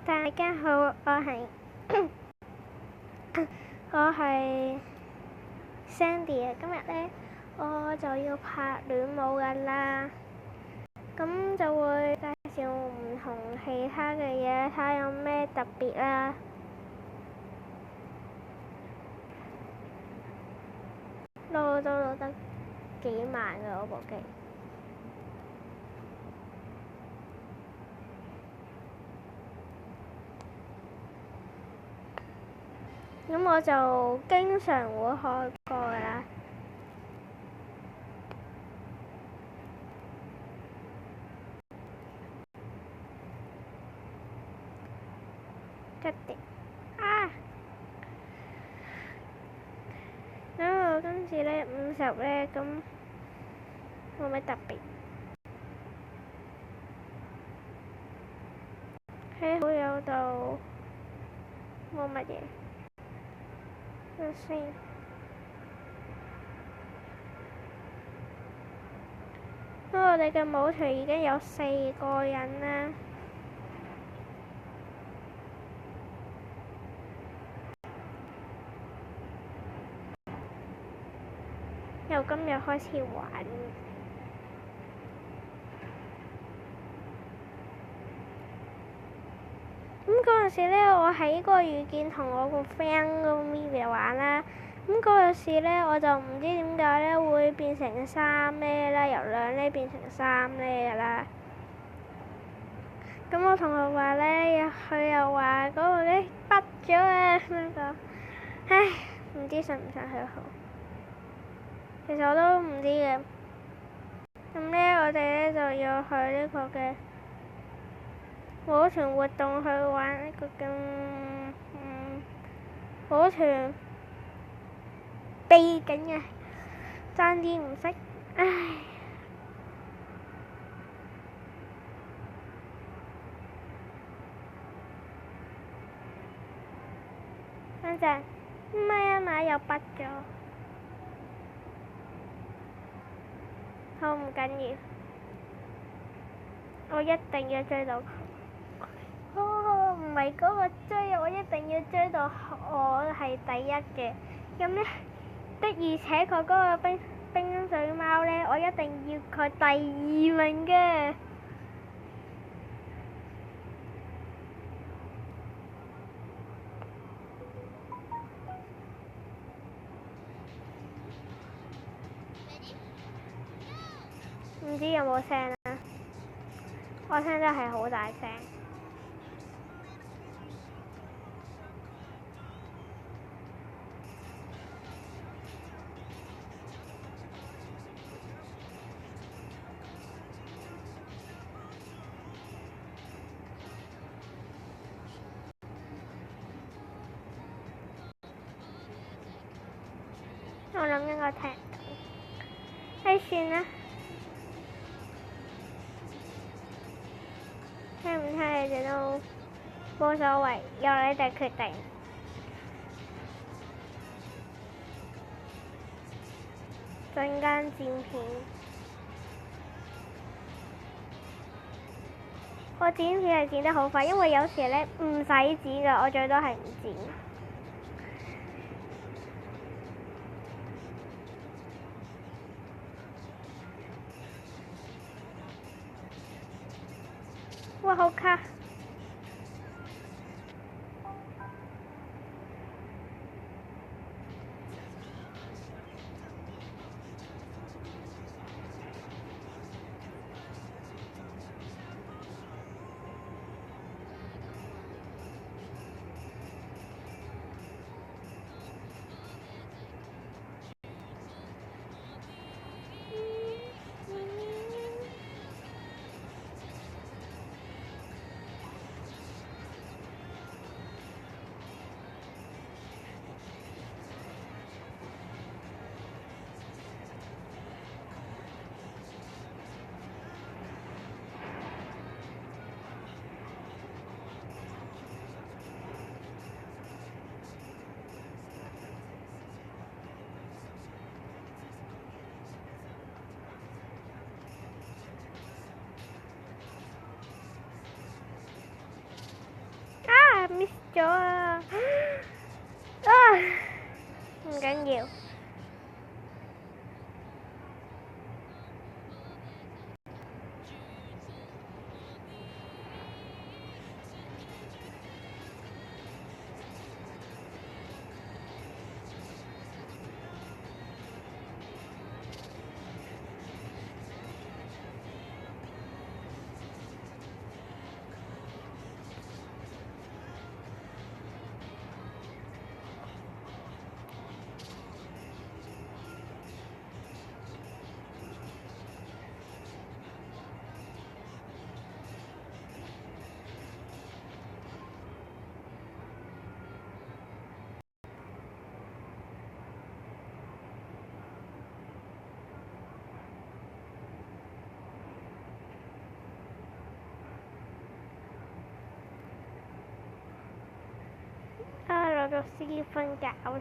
大家好，我係 Sandy 啊。今日咧我就要拍戀舞噶啦，咁就會介紹唔同其他嘅嘢，睇下有咩特別啦。錄得幾慢噶我部機。咁我就經常會開歌噶啦。咁我今次咧50咧，咁冇咩特別。喺好友度冇乜嘢。先，咁我哋嘅舞團已經有4個人啦。由今日開始玩。咁嗰陣時咧，我喺個遇見同我個 friend 個 Mia 玩啦。咁嗰陣時咧，我就唔知點解咧會變成3呢啦，由2呢變成3呢啦。咁我同學話咧，佢又話嗰個咧畢咗啊咁樣講。唉，唔知信唔信佢好。其實我都唔知嘅。咁咧，我哋咧就要去呢個嘅舞團活動去玩呢個嘅舞團背景啊，爭啲唔識，唉。等陣，唔係啊，又畢咗。好，唔緊要，我一定要追到佢。唔係嗰個追，我一定要追到我係第一嘅。咁咧，的而且確嗰個冰水貓咧，我一定要佢第2名嘅。唔知有冇聲啊？我聲真係好大聲。我諗應該聽唔到。唉，算啦。聽唔聽你哋都冇所謂，由你哋決定。陣間剪片，我剪片係剪得好快，因為有時咧唔使剪㗎，我最多係唔剪。哇，好卡！咗啊！唔緊要。老豆司機瞓覺咗。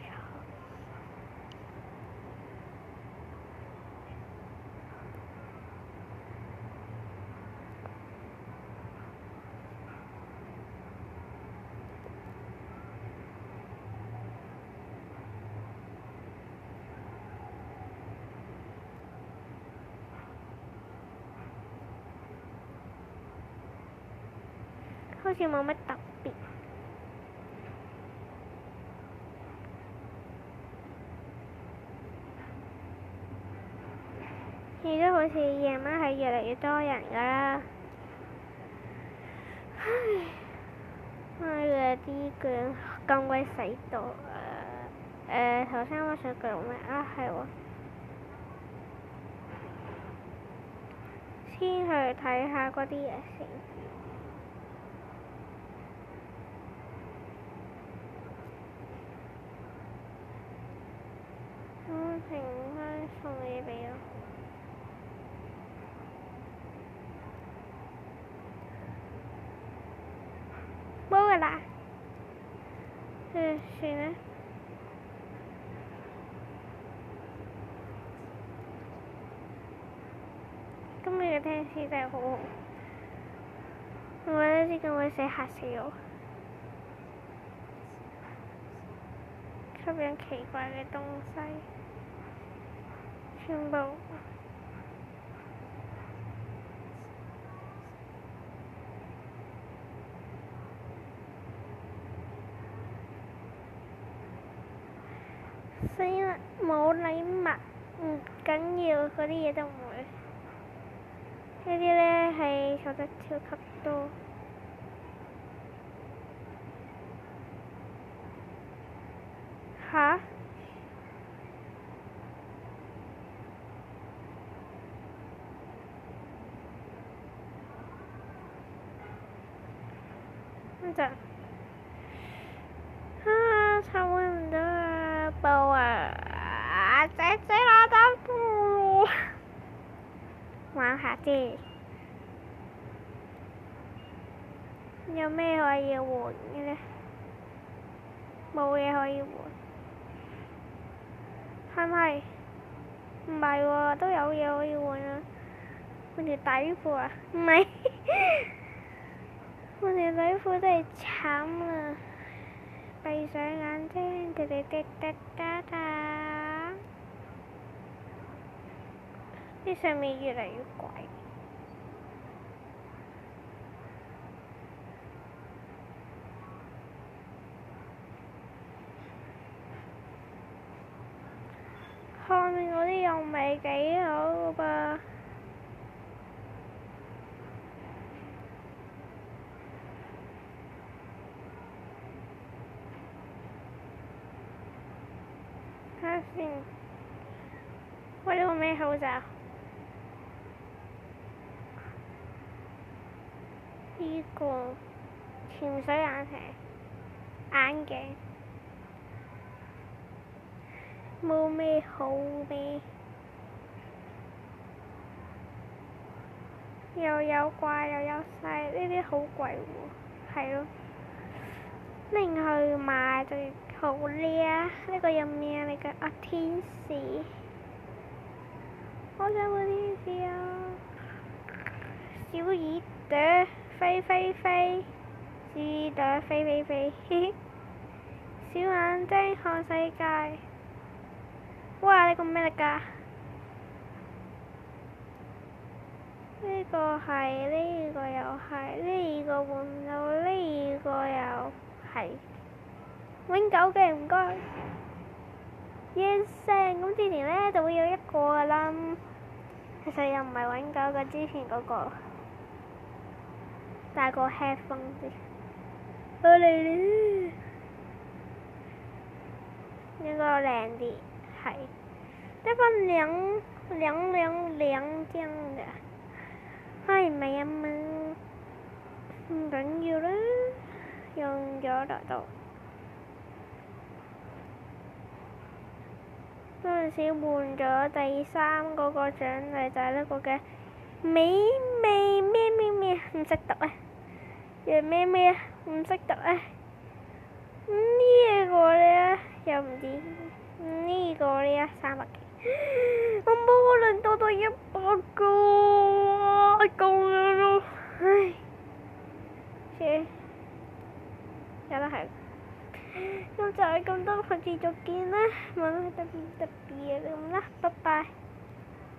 好似冇乜特別。而家好似夜晚係越嚟越多人㗎啦。唉，啲卷咁鬼死多。頭先我想講咩啊？係喎，先去睇下嗰啲嘢先。停翻送嘢俾我。冇㗎啦。算啦。今日嘅天氣真係好好。我覺得呢個會死嚇死我。吸引奇怪嘅東西，全部死啦！冇禮物唔緊要，嗰啲嘢都唔會。呢啲呢係錯得超級多。吓？一陣。差唔多啦，報啊！姐姐攞得報，玩下啫。有咩可以換嘅呢？冇嘢可以換。係咪？唔係喎，都有嘢可以換啊！換條底褲啊？唔係，換條底褲真係慘啊！閉上眼睛，滴滴滴滴答答。啲上面越嚟越貴。後面嗰啲又唔係幾好噃。睇下先。喂，呢個咩口罩？呢個潛水眼鏡。冇咩好咩？又有怪又有細，呢啲好貴喎。係咯。拎去買就好叻。呢個有咩嚟㗎？啊，天使。我想要天使啊！小耳朵飛飛飛，小耳朵飛飛飛，嘻嘻。小眼睛看世界。哇！呢個咩嚟㗎？呢個係，呢個又係，呢個換到呢個又係。永久嘅唔該。完成咁之前呢就會有一個㗎啦。其實又唔係永久嘅，之前嗰個戴個 headphone 先。我嚟啦！呢個靚啲，係得返兩張嘅，係咪啊嘛？唔緊要啦，用咗就到。嗰陣時換咗第三嗰個獎勵就係呢個嘅美味咩唔識讀啊！叫咩啊？唔識讀啊！呢個咧又唔知，呢個咧300幾，我冇可能多到100個，夠啦咯，唉，算，有得係，咁就係咁多，下次再見啦，冇乜特別嘅咁啦，拜拜。